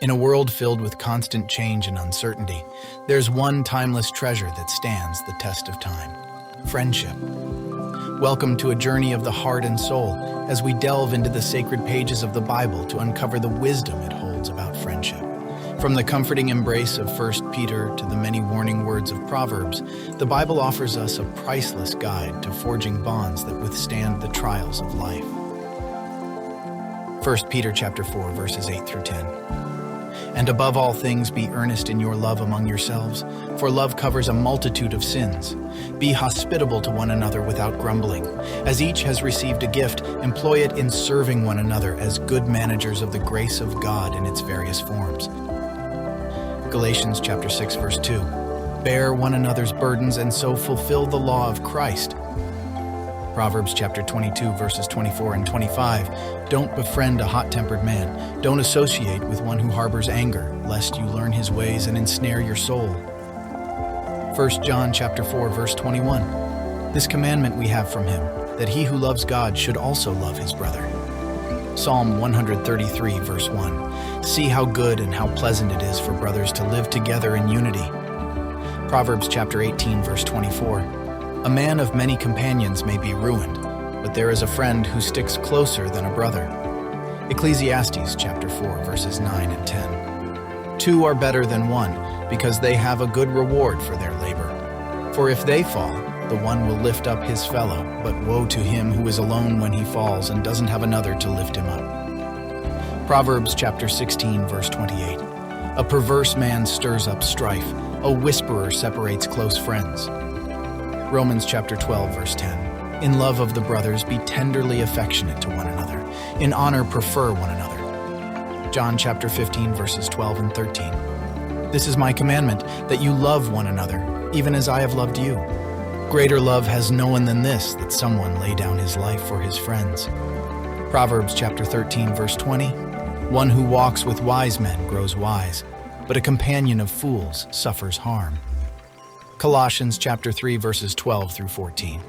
In a world filled with constant change and uncertainty, there's one timeless treasure that stands the test of time: friendship. Welcome to a journey of the heart and soul as we delve into the sacred pages of the Bible to uncover the wisdom it holds about friendship. From the comforting embrace of 1 Peter to the many warning words of Proverbs, the Bible offers us a priceless guide to forging bonds that withstand the trials of life. 1 Peter chapter 4, verses 8 through 10. And above all things be earnest in your love among yourselves, for love covers a multitude of sins. Be hospitable to one another without grumbling. As each has received a gift, employ it in serving one another as good managers of the grace of God in its various forms. Galatians chapter 6, verse 2. Bear one another's burdens and so fulfill the law of Christ. Proverbs chapter 22, verses 24 and 25. Don't befriend a hot-tempered man. Don't associate with one who harbors anger, lest you learn his ways and ensnare your soul. 1 John chapter 4, verse 21. This commandment we have from him, that he who loves God should also love his brother. Psalm 133, verse 1. See how good and how pleasant it is for brothers to live together in unity. Proverbs chapter 18, verse 24. A man of many companions may be ruined, but there is a friend who sticks closer than a brother. Ecclesiastes chapter 4, verses 9 and 10. Two are better than one, because they have a good reward for their labor. For if they fall, the one will lift up his fellow, but woe to him who is alone when he falls and doesn't have another to lift him up. Proverbs chapter 16, verse 28. A perverse man stirs up strife. A whisperer separates close friends. Romans chapter 12, verse 10. In love of the brothers, be tenderly affectionate to one another. In honor, prefer one another. John chapter 15, verses 12 and 13. This is my commandment, that you love one another, even as I have loved you. Greater love has no one than this, that someone lay down his life for his friends. Proverbs chapter 13, verse 20. One who walks with wise men grows wise, but a companion of fools suffers harm. Colossians chapter 3, verses 12 through 14.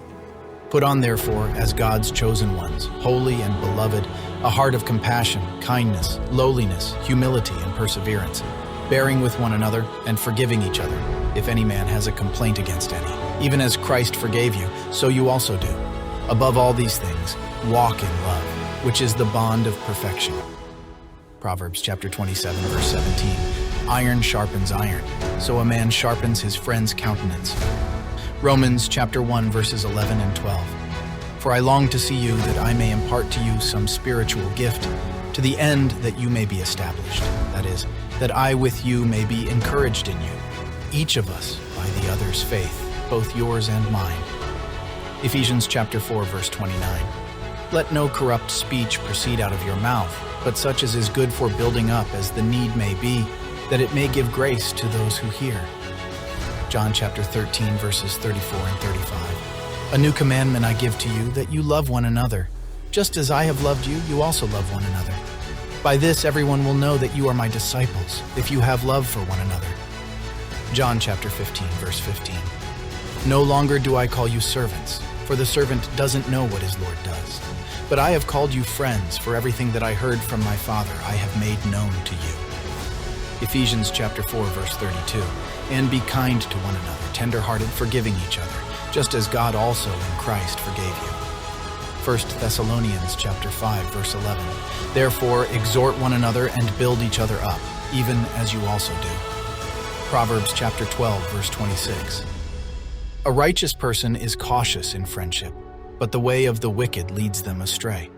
Put on, therefore, as God's chosen ones, holy and beloved, a heart of compassion, kindness, lowliness, humility, and perseverance, bearing with one another and forgiving each other, if any man has a complaint against any. Even as Christ forgave you, so you also do. Above all these things, walk in love, which is the bond of perfection. Proverbs chapter 27, verse 17. Iron sharpens iron, so a man sharpens his friend's countenance. Romans chapter 1, verses 11 and 12. For I long to see you, that I may impart to you some spiritual gift, to the end that you may be established. That is, that I with you may be encouraged in you, each of us by the other's faith, both yours and mine. Ephesians chapter 4, verse 29. Let no corrupt speech proceed out of your mouth, but such as is good for building up as the need may be, that it may give grace to those who hear. John chapter 13, verses 34 and 35. A new commandment I give to you, that you love one another. Just as I have loved you, you also love one another. By this everyone will know that you are my disciples, if you have love for one another. John chapter 15, verse 15. No longer do I call you servants, for the servant doesn't know what his Lord does. But I have called you friends, for everything that I heard from my Father I have made known to you. Ephesians chapter 4, verse 32. And be kind to one another, tender-hearted, forgiving each other, just as God also in Christ forgave you. 1 Thessalonians chapter 5, verse 11. Therefore, exhort one another and build each other up, even as you also do. Proverbs chapter 12, verse 26. A righteous person is cautious in friendship, but the way of the wicked leads them astray.